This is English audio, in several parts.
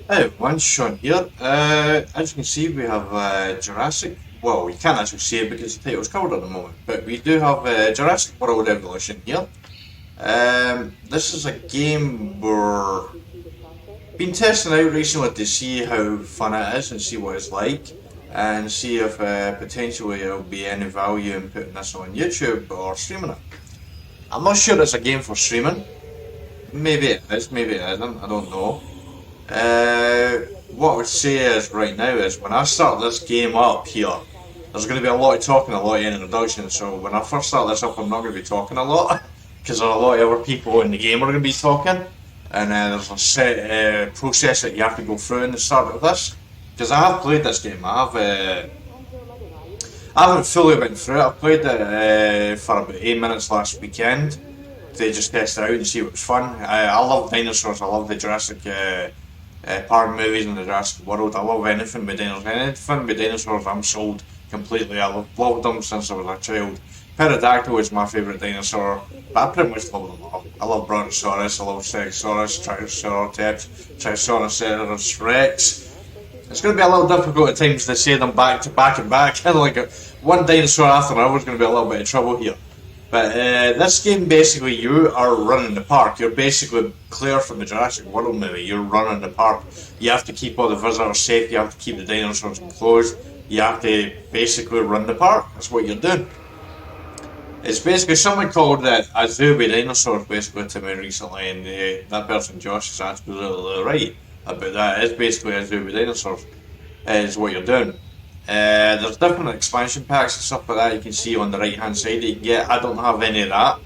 Hey, one Sean here. As you can see, we have Jurassic. Well, you can't actually see it because the title's covered at the moment, but we do have Jurassic World Evolution here. This is a game we're been testing out recently to see how fun it is and see what it's like, and see if potentially it'll be any value in putting this on YouTube or streaming it. I'm not sure it's a game for streaming. Maybe it is, maybe it isn't. I don't know. What I would say is right now is when I start this game up here, there's going to be a lot of talking, a lot of introduction. So when I first start this up, I'm not going to be talking a lot because there are a lot of other people in the game are going to be talking, and there's a set process that you have to go through in the start of this. Because I have played this game, I haven't fully went through it. I played it for about 8 minutes last weekend to just test it out and see if it was fun. I love dinosaurs. I love the Jurassic Park movies and the Jurassic World. I love anything with dinosaurs. Anything with dinosaurs, I'm sold completely. Loved them since I was a child. Pterodactyl is my favourite dinosaur, but I pretty much love them all. I love Brontosaurus, I love Stegosaurus, Triceratops Rex. It's going to be a little difficult at times to say them back to back and back. Kind of like one dinosaur after another is going to be a little bit of trouble here. But this game, basically, you are running the park. You're basically Claire from the Jurassic World movie. You're running the park. You have to keep all the visitors safe. You have to keep the dinosaurs enclosed. You have to basically run the park. That's what you're doing. It's basically someone called a zoo with dinosaurs basically to me recently, and that person, Josh, is absolutely right about that. It's basically a zoo with dinosaurs, is what you're doing. There's different expansion packs and stuff like that you can see on the right hand side that you can get. I don't have any of that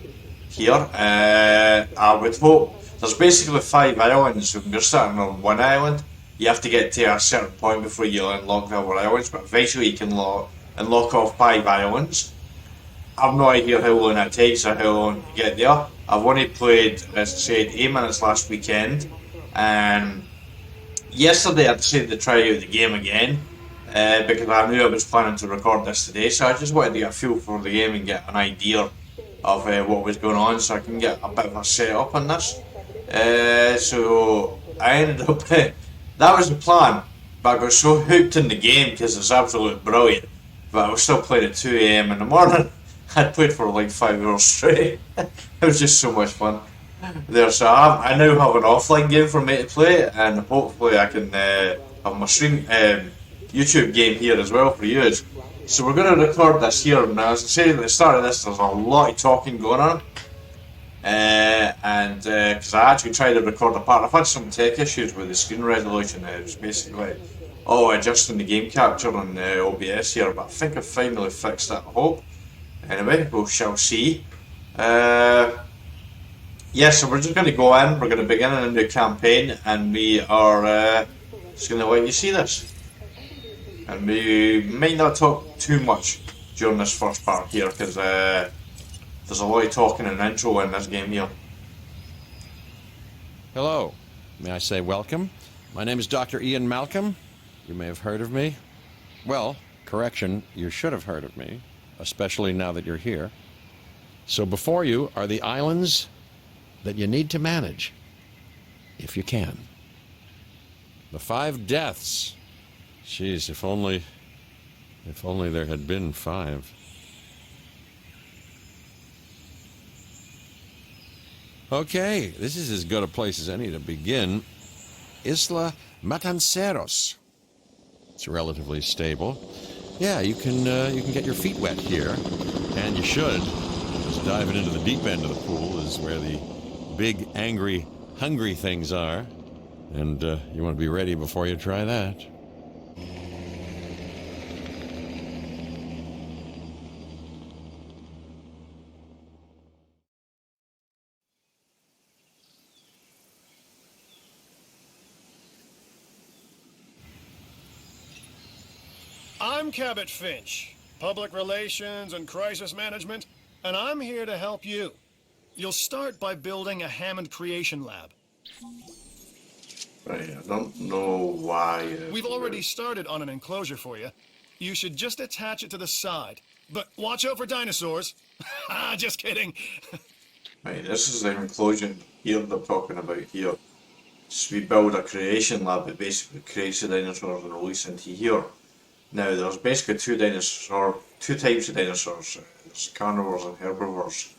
here. I would hope there's basically 5 islands. When you're starting on one island, you have to get to a certain point before you unlock the other islands, but eventually you can unlock off 5 islands. I've no idea how long that takes or how long to get there. I've only played, as I said, 8 minutes last weekend, and yesterday I decided to try out the game again because I knew I was planning to record this today, so I just wanted to get a feel for the game and get an idea of what was going on so I can get a bit of a setup on this. So I ended up, that was the plan, but I got so hooked in the game because it's absolutely brilliant, but I was still playing at 2 a.m. in the morning. I'd played for like 5 hours straight. It was just so much fun there. So I now have an offline game for me to play, and hopefully I can have my YouTube game here as well for you. So we're going to record this here. Now, as I said at the start of this, there's a lot of talking going on, and because I actually tried to record a part, I've had some tech issues with the screen resolution. It's basically adjusting the game capture on OBS here, but I think I finally fixed it. I hope. Anyway, we shall see. So we're just going to go in, we're going to begin a new campaign, and we are just going to let you see this. And we might not talk too much during this first part here, because there's a lot of talking and intro in this game here. Hello. May I say welcome? My name is Dr. Ian Malcolm. You may have heard of me. Well, correction, you should have heard of me, especially now that you're here. So before you are the islands that you need to manage, if you can. The 5 deaths. Jeez, if only there had been 5. Okay, this is as good a place as any to begin. Isla Matanceros. It's relatively stable. Yeah, you can get your feet wet here, and you should. Because diving into the deep end of the pool is where the big, angry, hungry things are, and you want to be ready before you try that. I'm Cabot Finch, Public Relations and Crisis Management, and I'm here to help you. You'll start by building a Hammond Creation Lab. Right, I don't know why. We've already started on an enclosure for you. You should just attach it to the side. But watch out for dinosaurs. Just kidding. Right, this is the enclosure here they're talking about here. So we build a creation lab that basically creates the dinosaurs and release into here. Now there's basically two types of dinosaurs. There's carnivores and herbivores.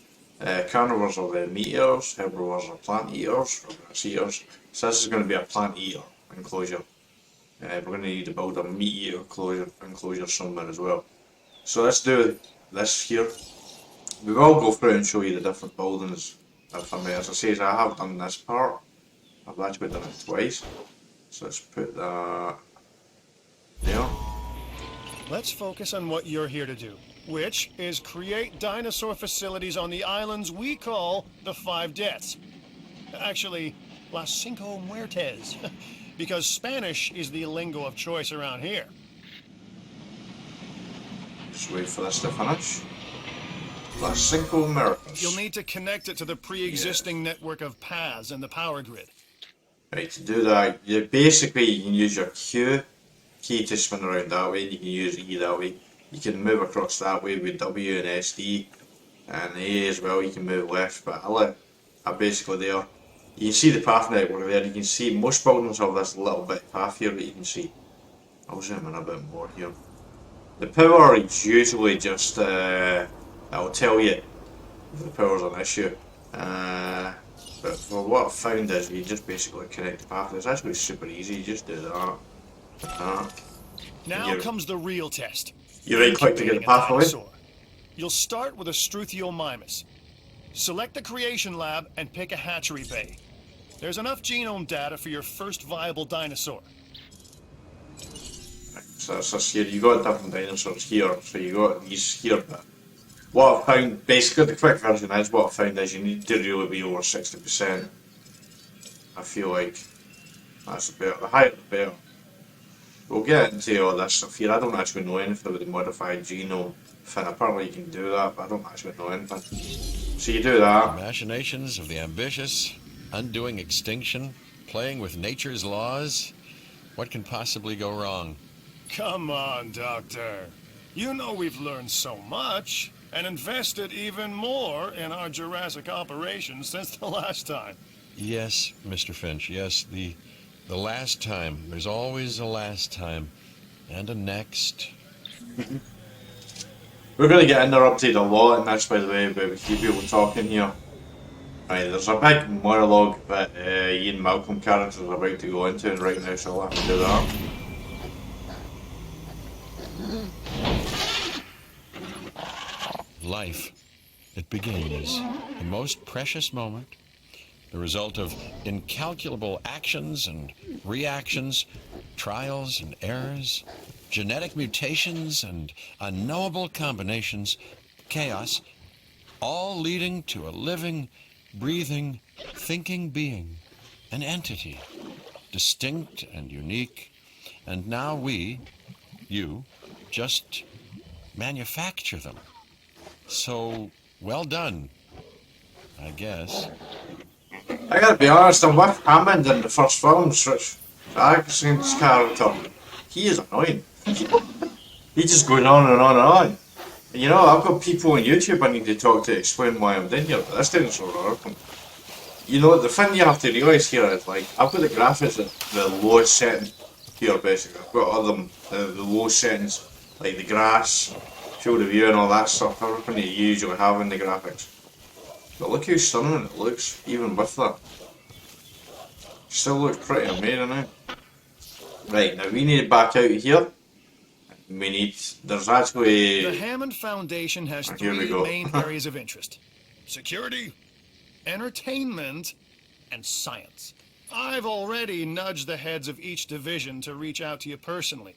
Carnivores are the meat eaters, herbivores are plant eaters, or grass eaters. So this is going to be a plant eater enclosure. We're going to need to build a meat eater enclosure somewhere as well. So let's do this here. We will go through and show you the different buildings. If I may, as I say, I have done this part. I've actually done it twice. So let's put that there. Let's focus on what you're here to do, which is create dinosaur facilities on the islands we call the Five Deaths. Actually, Las Cinco Muertes, because Spanish is the lingo of choice around here. Just wait for this to finish. Las Cinco Americas. You'll need to connect it to the pre-existing network of paths and the power grid. Right, to do that, you can use your Q key to spin around that way, you can use E that way. You can move across that way with W and SD, and A as well, you can move left, but I'm basically there. You can see the path network there, you can see most buildings have this little bit of path here that you can see. I'll zoom in a bit more here. The power is usually just, it'll tell you if the power's an issue. But for what I've found is you just basically connect the path. It's actually super easy, you just do that. Now comes the real test. You right click to get the path away. You'll start with a Struthiomimus. Select the creation lab and pick a hatchery bay. There's enough genome data for your first viable dinosaur. So that's this here, you got different dinosaurs here, so you got these here, but what I found, basically the quick version is, what I found is you need to really be over 60%. I feel like that's the better, the higher the better. We'll get into all this stuff here. I don't actually know anything about the modified genome thing. Apparently you can do that, but I don't actually know anything. So you do that. Machinations of the ambitious, undoing extinction, playing with nature's laws. What can possibly go wrong? Come on, Doctor. You know we've learned so much and invested even more in our Jurassic operations since the last time. Yes, Mr. Finch, yes, the last time. There's always a last time. And a next. We're going to get interrupted a lot in this, by the way, but we keep people talking here. Right, there's a big monologue that Ian Malcolm character is about to go into right now, so I'll have to do that. Life. It begins. The most precious moment. The result of incalculable actions and reactions, trials and errors, genetic mutations and unknowable combinations, chaos, all leading to a living, breathing, thinking being, an entity, distinct and unique, and now we, you, just manufacture them. So, well done, I guess. I gotta be honest, I'm with Hammond in the first film, Jackson's character. He is annoying. He's just going on and on and on. And you know, I've got people on YouTube I need to talk to explain why I'm doing here, but this dinosaur working. You know, the thing you have to realise here is, like, I've got the graphics at the lowest setting here, basically. I've got all them, the low settings, like the grass, field of view and all that stuff, everything that you usually have in the graphics. But look how stunning it looks, even with that. Still looks pretty amazing now. Right, now we need to back out of here. There's actually... The Hammond Foundation has Here we three go. main areas of interest. Security, entertainment, and science. I've already nudged the heads of each division to reach out to you personally.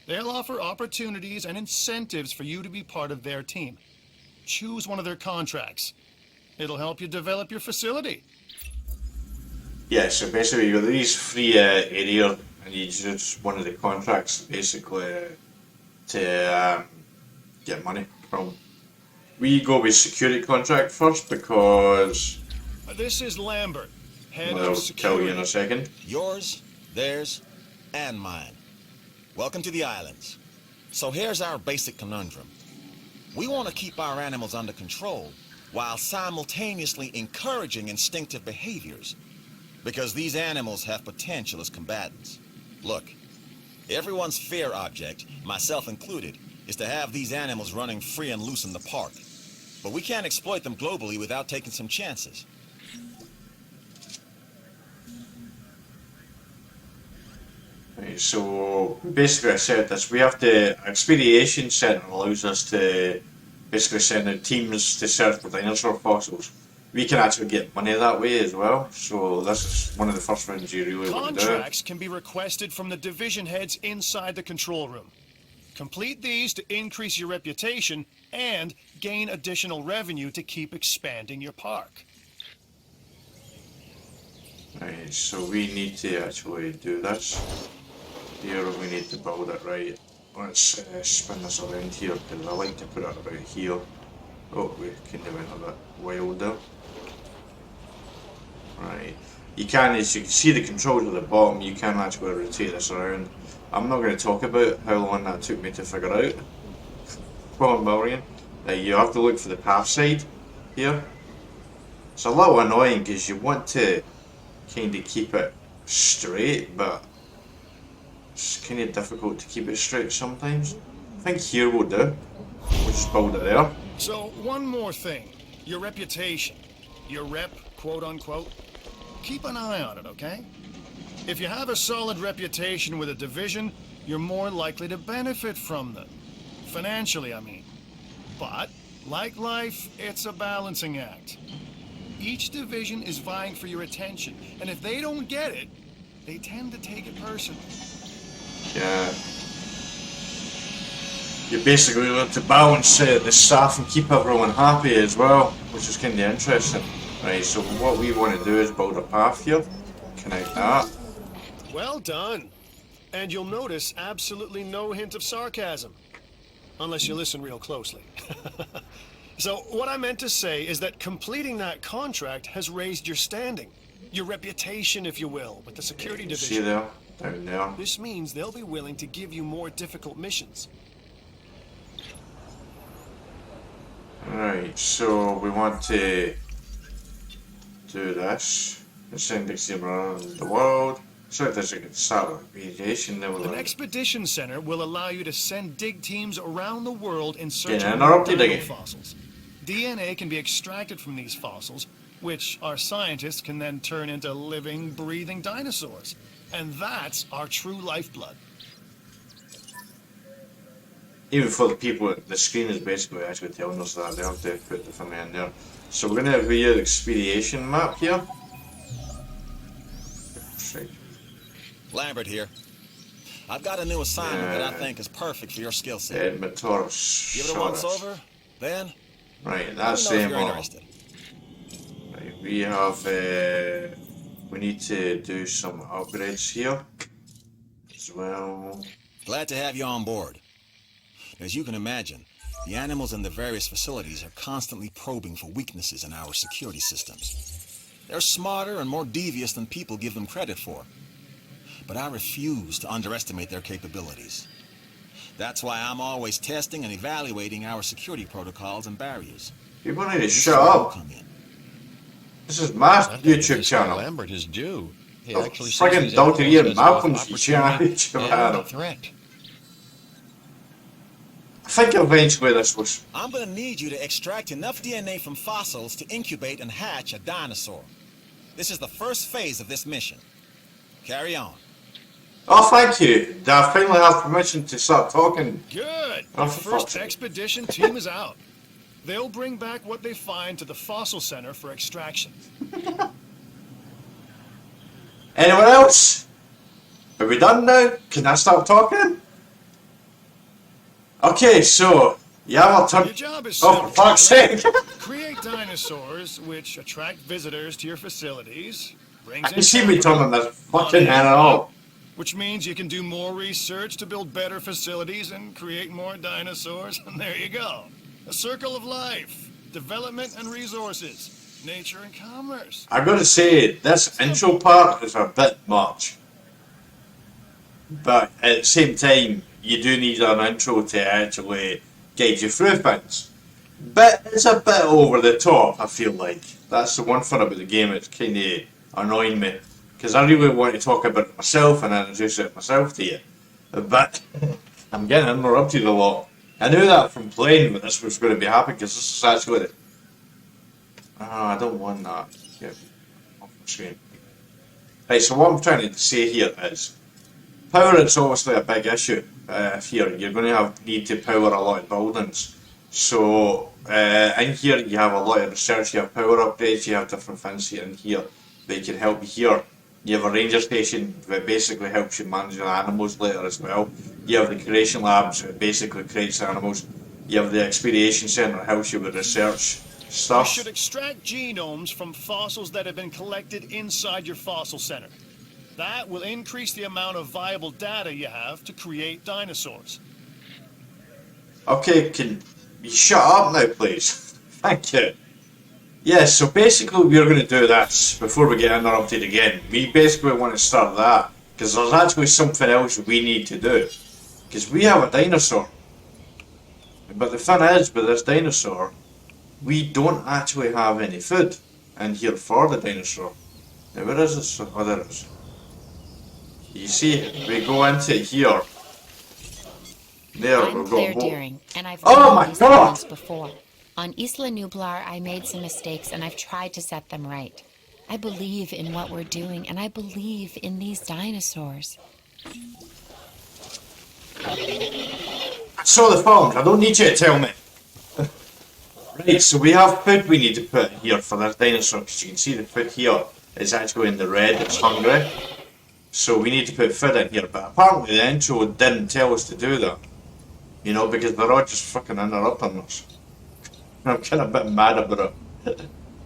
They'll offer opportunities and incentives for you to be part of their team. Choose one of their contracts. It'll help you develop your facility. Yeah, so basically you got these three areas and you choose one of the contracts basically to get money from. We go with security contract first because... This is Lambert, head I'll of tell you security. in a second. Yours, theirs, and mine. Welcome to the islands. So here's our basic conundrum. We want to keep our animals under control while simultaneously encouraging instinctive behaviors. because these animals have potential as combatants. Look, everyone's fear object, myself included, is to have these animals running free and loose in the park. But we can't exploit them globally without taking some chances. Right, so basically I said this, we have the Expediation Center allows us to basically send out teams to search for dinosaur fossils. We can actually get money that way as well, so this is one of the first things you really want to do. Contracts can be requested from the division heads inside the control room. Complete these to increase your reputation and gain additional revenue to keep expanding your park. Right, so we need to actually do this. Here we need to build it right. Let's spin this around here because I like to put it about here. Oh, we kind of went a bit wild there. Right, you can, as you can see the controls at the bottom, you can actually rotate this around. I'm not going to talk about how long that took me to figure out. 1 million. You have to look for the path side here. It's a little annoying because you want to kind of keep it straight, but it's kind of difficult to keep it straight sometimes. I think here will do. We'll just build it there. So, one more thing. Your reputation. Your rep, quote unquote. Keep an eye on it, okay? If you have a solid reputation with a division, you're more likely to benefit from them. Financially, I mean. But, like life, it's a balancing act. Each division is vying for your attention, and if they don't get it, they tend to take it personally. Yeah. You basically want to balance the staff and keep everyone happy as well, which is kind of interesting. Right, so what we want to do is build a path here, connect that. Well done. And you'll notice absolutely no hint of sarcasm. Unless you listen real closely. So, what I meant to say is that completing that contract has raised your standing. Your reputation, if you will, with the security division. See there? Down there. This means they'll be willing to give you more difficult missions. Right, so we want to do this. Send them around the world. So there's a satellite radiation there. An expedition center will allow you to send dig teams around the world in search Yeah, of interrupted dino again. fossils. DNA can be extracted from these fossils, which our scientists can then turn into living, breathing dinosaurs. And that's our true lifeblood. Even for the people, the screen is basically actually telling us that they have to put the thing in there. So we're going to view the expedition map here. Right. Lambert here. I've got a new assignment that I think is perfect for your skill set. Edmontoros. Give it a once over, then Right, let that's me know if same you're on. interested. Right, we have, we need to do some upgrades here as well. Glad to have you on board. As you can imagine, the animals in the various facilities are constantly probing for weaknesses in our security systems. They're smarter and more devious than people give them credit for. But I refuse to underestimate their capabilities. That's why I'm always testing and evaluating our security protocols and barriers. People need to This shut is where you up. come in. This is my I think YouTube this channel. Lambert is due. He Oh, actually friggin' sees these Dr. animals Ian as Malcolm's both opportunity opportunity to and have. a threat. I think eventually this was. I'm gonna need you to extract enough DNA from fossils to incubate and hatch a dinosaur. This is the first phase of this mission. Carry on. Oh, thank you. I finally have permission to start talking. Good. Oh, The for fuck's first sake. expedition team is out. They'll bring back what they find to the fossil center for extraction. Anyone else? Are we done now? Can I start talking? Okay, so you have a turn. Your job is Oh, simple. for fuck's sake! Create dinosaurs which attract visitors to your facilities. Brings You in see me capital, turning this fucking animal. which means you can do more research to build better facilities and create more dinosaurs. And there you go. A circle of life. Development and resources. Nature and commerce. I'm gonna say this intro part is a bit much, but at the same time, you do need an intro to actually guide you through things. But it's a bit over the top, I feel like. That's the one thing about the game, it's kind of annoying me. because I really want to talk about it myself and introduce it myself to you. But I'm getting interrupted a lot. I knew that from playing, but this was going to be happening because this is actually the. Oh, I don't want that. Get off my screen. Right, so what I'm trying to say here is power is obviously a big issue here. You're going to need to power a lot of buildings. So in here you have a lot of research, you have power upgrades, you have different things here in here that can help you here. You have a ranger station that basically helps you manage the animals later as well. You have the creation labs that basically creates animals. You have the expedition center that helps you with research You stuff. should extract genomes from fossils that have been collected inside your fossil center. That will increase the amount of viable data you have to create dinosaurs. Okay, can you shut up now, please? Thank you. Yes, so basically we're going to do this before we get interrupted again. We basically want to start that because there's actually something else we need to do. Because we have a dinosaur. But the thing is, with this dinosaur, we don't actually have any food in here for the dinosaur. Now, where is this? Oh, there it is. You see, we go into here. There, I'm we've Claire got Deering, and I've Oh been my on these God! islands before. On Isla Nublar, I made some mistakes, and I've tried to set them right. I believe in what we're doing, and I believe in these dinosaurs. I saw the films, I don't need you to tell me. Right, so we have food we need to put here for this dinosaur, because you can see the food here is actually in the red, it's hungry. So we need to put food in here, but apparently the intro didn't tell us to do that. You know, because they're all just fucking interrupting us. I'm kind of a bit mad about it.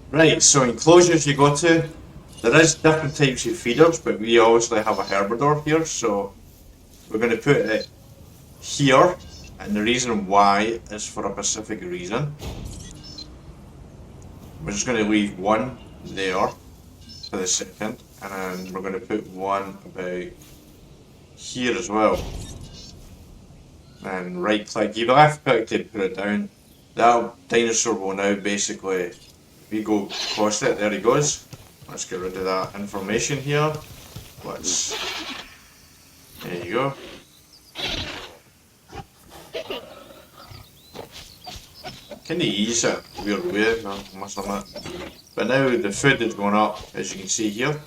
Right, so enclosures you go to, there is different types of feeders, but we obviously have a herbivore here, so we're going to put it here, and the reason why is for a specific reason. We're just going to leave one there for the second, and then we're going to put one about here as well. And right click, you left click to put it down. That dinosaur will now basically, we go across it, there he goes. Let's get rid of that information here. There you go. Can you use it? Weird way, I must admit. But now the food is going up, as you can see here.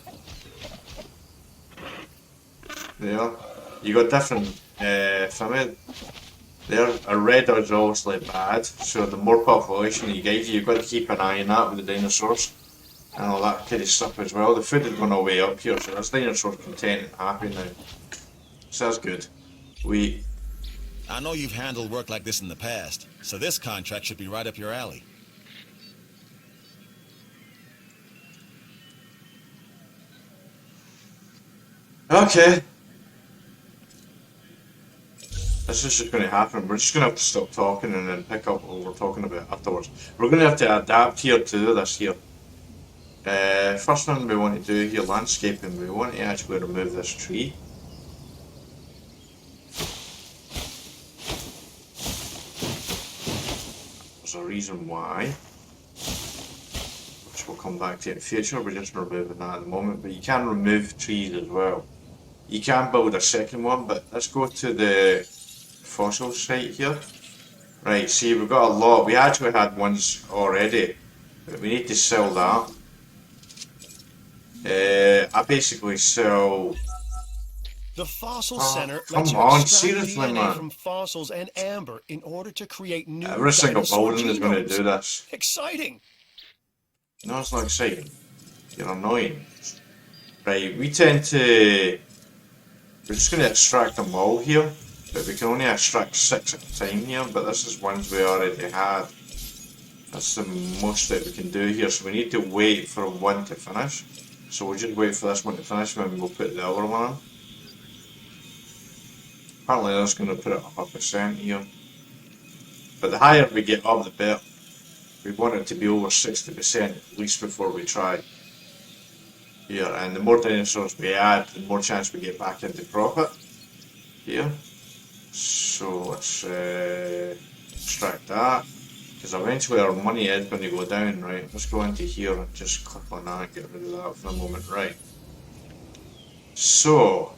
There. You got different from there. A red is obviously bad, so the more population you get, you've got to keep an eye on that with the dinosaurs and all that kind of stuff as well. The food is going way up here, so this dinosaur content and happy now. So that's good. I know you've handled work like this in the past, so this contract should be right up your alley. Okay. This is just going to happen. We're just going to have to stop talking and then pick up what we're talking about afterwards. We're going to have to adapt here to do this here. First thing we want to do here, landscaping, we want to actually remove this tree. There's a reason why, which we'll come back to in the future. We're just removing that at the moment, but you can remove trees as well. You can build a second one, but let's go to the fossil site here. Right, see, we've got a lot. We actually had ones already, but we need to sell that. I basically sell. The fossil center come lets you on, extract seriously, DNA man. from fossils and amber in order to create new Every single dinosaur building is going to genomes. do this. Exciting! No, it's not exciting. You're annoying. Right, we tend to. We're just going to extract them all here, but we can only extract 6 at a time here, but this is ones we already had. That's the most that we can do here, so we need to wait for one to finish. So we'll just wait for this one to finish and then we'll put the other one on. Apparently that's going to put it up 1% here. But the higher we get up the better. We want it to be over 60% at least before we try. Here, and the more dinosaurs we add, the more chance we get back into profit. Here. So let's extract that. Because eventually our money is going to go down, right? Let's go into here and just click on that and get rid of that for the moment, right? So,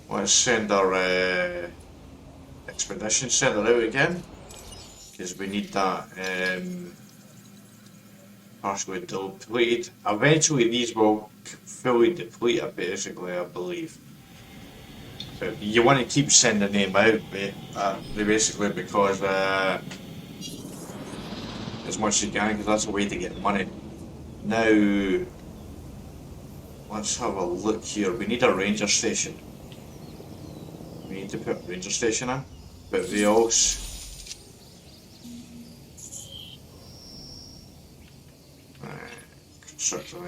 let's send our expedition center out again, because we need that partially depleted. Eventually these will fully deplete it, basically, I believe. But you want to keep sending them out, basically, because as much as you can, because that's a way to get money. Now, let's have a look here. We need a ranger station. We need to put a ranger station in, but we also...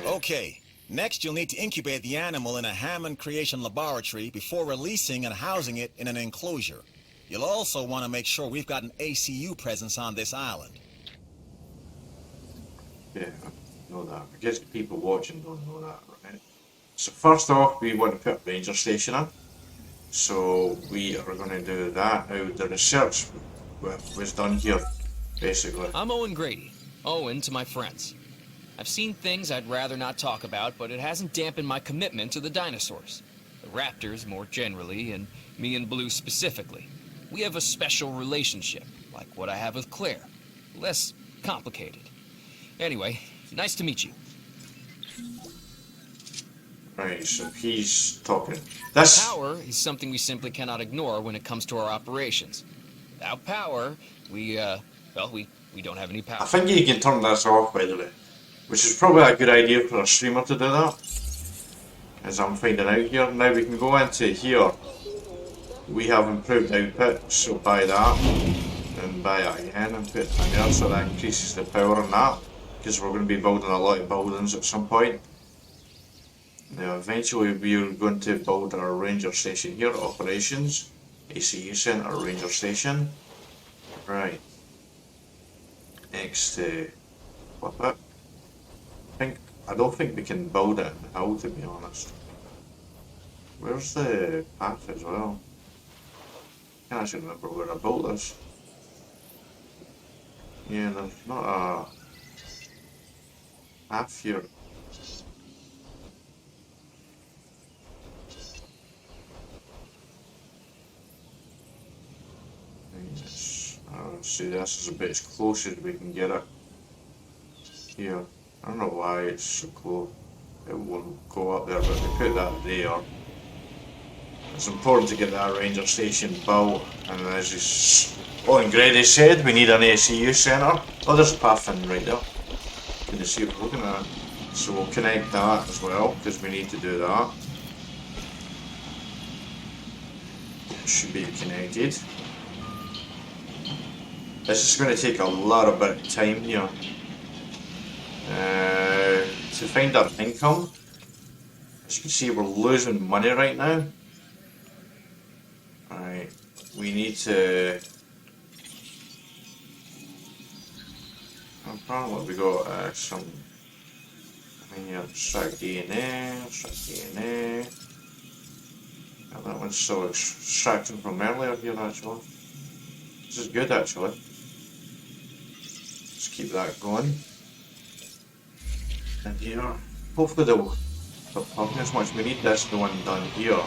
Okay, next you'll need to incubate the animal in a Hammond creation laboratory before releasing and housing it in an enclosure. You'll also want to make sure we've got an ACU presence on this island. Yeah, I know that. I guess the people watching don't know that, right? So first off, we want to put a ranger station in. So we are going to do that. Now, the research was done here, basically. I'm Owen Grady. Owen to my friends. I've seen things I'd rather not talk about, but it hasn't dampened my commitment to the dinosaurs. The raptors more generally, and me and Blue specifically. We have a special relationship, like what I have with Claire. Less complicated. Anyway, nice to meet you. Right, so he's talking. This... Power is something we simply cannot ignore when it comes to our operations. Without power, we don't have any power. I think you can turn this off, by the way. Which is probably a good idea for a streamer to do that. As I'm finding out here. Now we can go into here. We have improved output, so buy that. And buy it again and put it in there, so that increases the power on that. Because we're going to be building a lot of buildings at some point. Now eventually we're going to build our ranger station here, operations, ACU center, ranger station. Right. Next, flip it. I don't think we can build it in the hill, to be honest. Where's the path as well? I can't actually remember where I built this. Yeah, there's not a path here. Let's see, this is a bit as close as we can get it. Here. I don't know why it's so close. It won't go up there, but we put that there. It's important to get that ranger station built, and as Owen Grady said, we need an ACU centre. Oh, there's a path in right there. Can you see what we're looking at? So we'll connect that as well, because we need to do that. It should be connected. This is going to take a lot of bit of time here. To find our income, as you can see, we're losing money right now. Alright, we need to... Apparently we got some... I mean, extract DNA, extract DNA. And that one's still extracting from earlier here, actually. This is good, actually. Let's keep that going. And here, hopefully they'll pump as much. We need this one done here.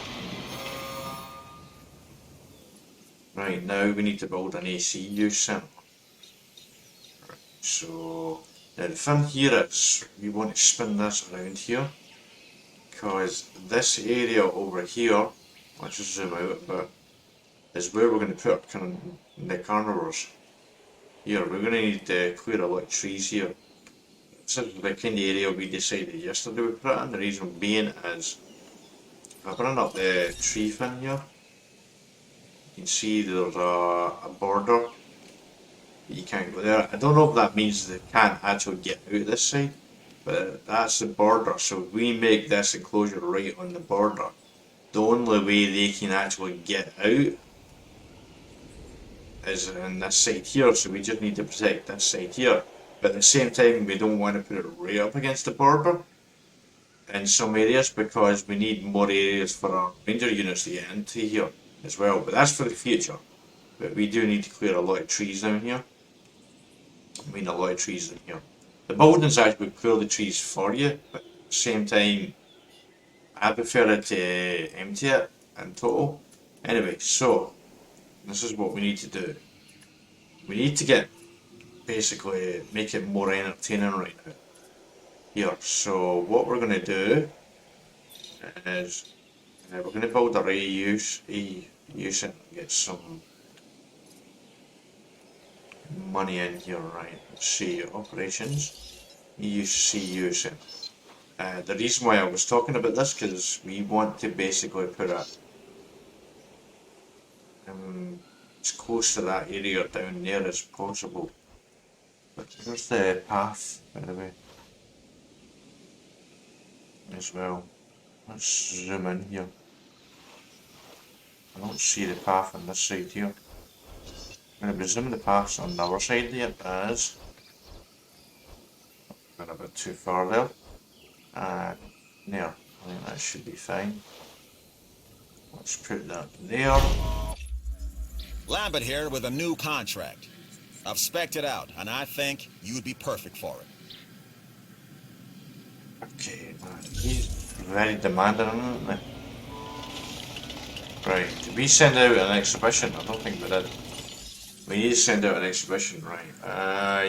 Right, now we need to build an ACU center. Right, so, now the thing here is, we want to spin this around here. Because this area over here, let's just zoom out a bit, is where we're going to put kind of the carnivores. Here, we're going to need to clear a lot of trees here. This is the kind of area we decided yesterday we put it in. The reason being is, if I bring up the tree fin here, you can see there's a border. You can't go there. I don't know if that means they can't actually get out this side, but that's the border. So if we make this enclosure right on the border, the only way they can actually get out is on this side here. So we just need to protect this side here. But at the same time, we don't want to put it right up against the border in some areas, because we need more areas for our ranger units to get into here as well. But that's for the future. But we do need to clear a lot of trees down here. I mean, a lot of trees in here. The buildings actually clear the trees for you, but at the same time, I prefer it to empty it in total. Anyway, so this is what we need to do. We need to get basically make it more entertaining right now. Here, so what we're going to do is we're going to build a reuse and get some money in here, right? Let's see, operations, CU center. The reason why I was talking about this because we want to basically put a as close to that area down there as possible. But here's the path, by the way, as well. Let's zoom in here. I don't see the path on this side here. I'm going to presume the path's on the other side there as went a bit too far there. And there, I think that should be fine. Let's put that there. Lambert here with a new contract. I've spec'd it out, and I think you'd be perfect for it. Okay, he's very demanding, isn't he? Right, did we send out an exhibition? I don't think we did. We need to send out an exhibition, right?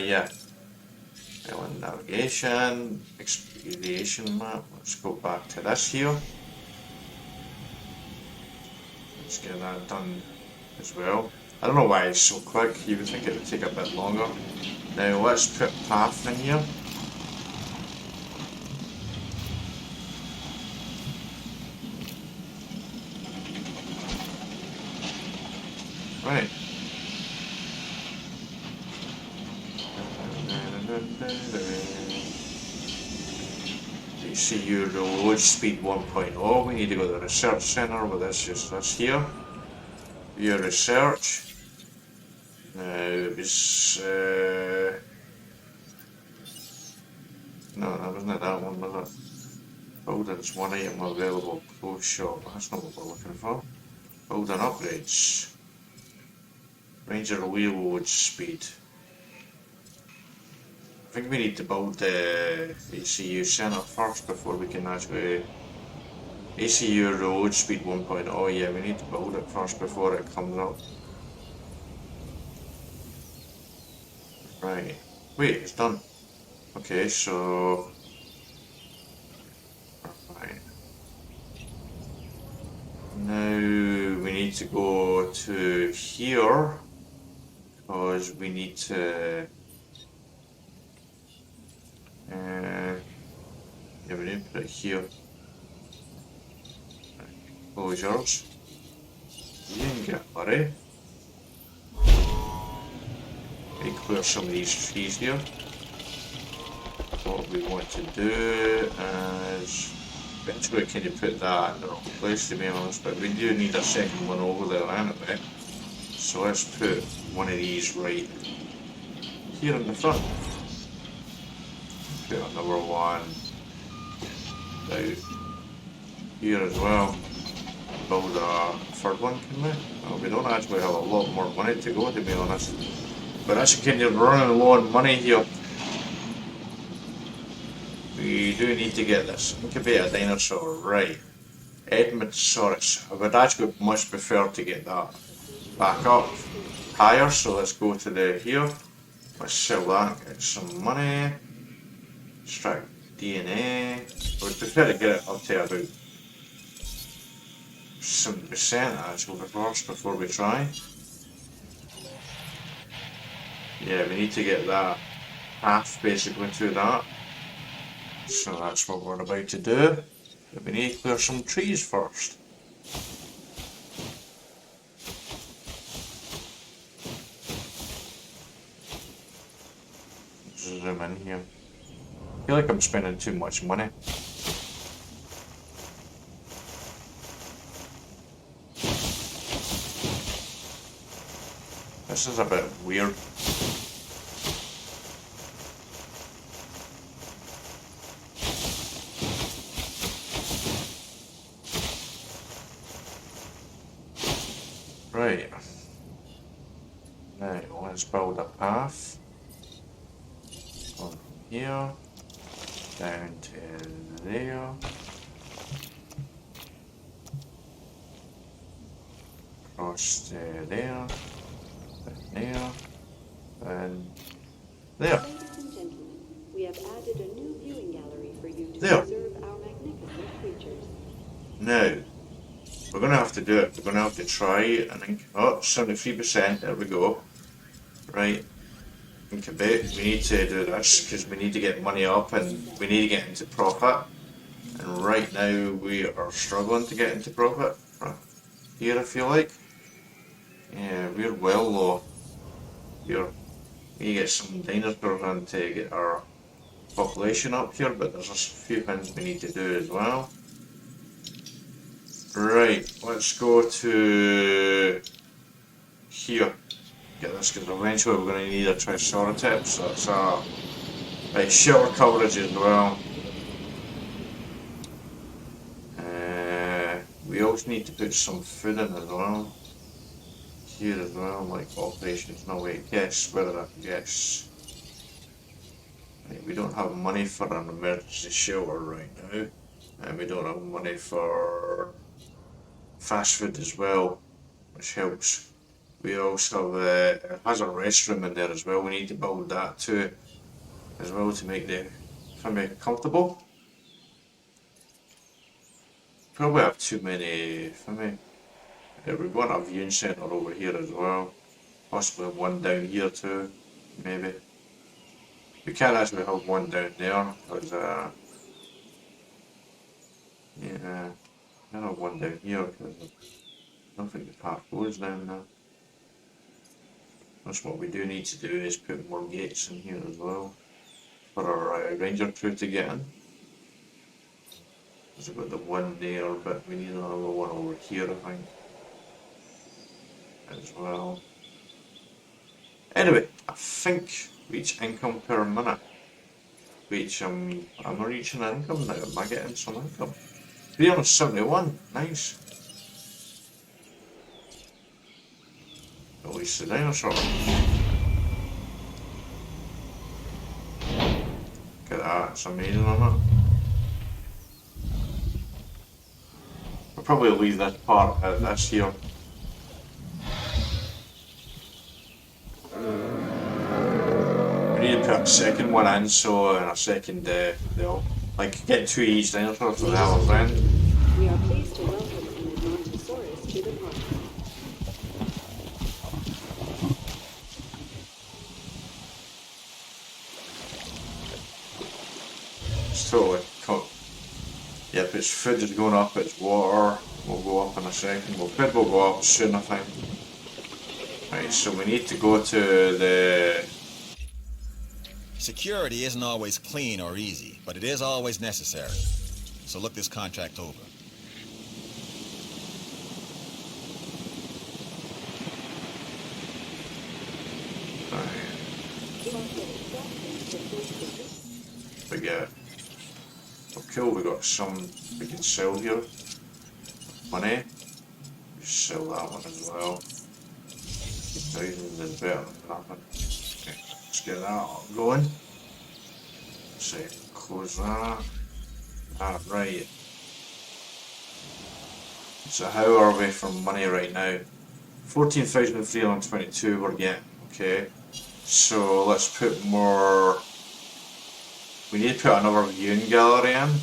Yeah. Island navigation, expedition map. Let's go back to this here. Let's get that done as well. I don't know why it's so quick. You would think it would take a bit longer. Now let's put path in here. Right. CU road speed 1.0. We need to go to the research center with this here. View research. Now it was no, that wasn't that one, was it? Buildings, one item available, close shop. That's not what we're looking for. Building upgrades. Ranger wheel speed. I think we need to build the ACU center first before we can actually... ACU road speed 1.0, yeah, we need to build it first before it comes up. Right, wait, it's done. Okay, so... Right. Now we need to go to here, because we need to... yeah, we need to put it here. Closures. You didn't get a hurry. We clear some of these trees here. What we want to do is eventually can you put that in the wrong place, to be honest, but we do need a second one over there anyway. So let's put one of these right here in the front. Put another one out here as well. Build a third one, can we? Well, we don't actually have a lot more money to go, to be honest. But as you can, you're running low on money here. We do need to get this incubator dinosaur right. Edmontosaurus. I would actually much prefer to get that back up higher, so let's go to the here. Let's sell that, get some money. Extract DNA. I would prefer to get it up to about 70% actually first before we try. Yeah, we need to get that half basically to that. So that's what we're about to do. But we need to clear some trees first. Zoom in here. I feel like I'm spending too much money. This is a bit weird. Right. Now let's build a path from here down to there. across there, there, and there. Ladies and gentlemen, we have added a new viewing gallery for you to There. observe our magnificent creatures. Now, we're going to have to do it. We're going to have to try and oh, 73%, there we go. Right, incubate. We need to do this because we need to get money up and we need to get into profit. And right now we are struggling to get into profit. Right here, I feel like. Yeah, we're well low. Here, we need to get some dinosaurs in to get our population up here, but there's a few things we need to do as well. Right, let's go to here. Get this because eventually we're going to need a Triceratops, so that's a right, shelter coverage as well. We also need to put some food in as well. Here as well, like operations. No wait, yes, whether yes. Right, we don't have money for an emergency shelter right now, and we don't have money for fast food as well, which helps. We also have it has a restroom in there as well. We need to build that too, as well, to make the family comfortable. Probably have too many family. Yeah, we're going to have a viewing centre over here as well. Possibly one down here too, maybe. We can't actually have one down there because yeah, I don't have one down here because I don't think the park goes down there. That's what we do need to do, is put more gates in here as well for our ranger crew to get in. There's about the one there, but we need another one over here, I think, as well. Anyway, I think reach income per minute. Reach am I reaching income now? Am I getting some income? 371, nice. At least the dinosaur. Look at that, it's amazing, isn't it? I'll probably leave this part at this here. We need to put a second one in, so in a second they'll like get two each dinosaurs so they have a friend. We are pleased to welcome an Admontosaurus to the park. It's totally cool. Yep, its food is going up, its water will go up in a second. Well, food will go up soon, I think. Right, so we need to go to the... Security isn't always clean or easy, but it is always necessary. So look this contract over. Forget. Oh, cool, we got some we can sell here. Money. We sell that one as well. 2,000 is better than nothing. Okay, let's get that going. Say, close that. Right. So how are we from money right now? 14,322 we're getting, okay. So let's put more. We need to put another viewing gallery in.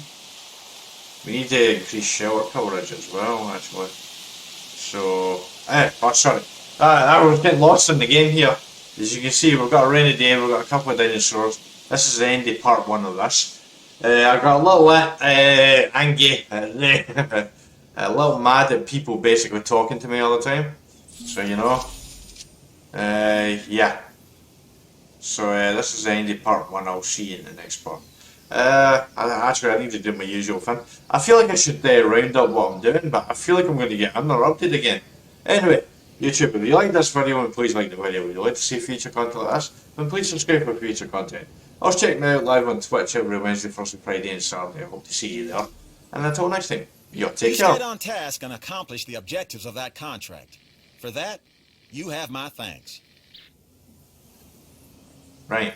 We need to increase shelter coverage as well, actually. So, oh sorry. I was getting lost in the game here. As you can see, we've got a rainy day, we've got a couple of dinosaurs. This is the end of part one of this. I got a little angry, a little mad at people basically talking to me all the time. So, you know. Yeah. So this is the end of part one. I'll see you in the next part. I need to do my usual thing. I feel like I should round up what I'm doing, but I feel like I'm going to get interrupted again. Anyway, YouTube, if you like this video, then please like the video. If you'd like to see future content like this, then please subscribe for future content. Also check me out live on Twitch every Wednesday, Thursday, Friday and Saturday. I hope to see you there. And until next time, you take You care. stayed on task and accomplished the objectives of that contract. For that, you have my thanks. Right.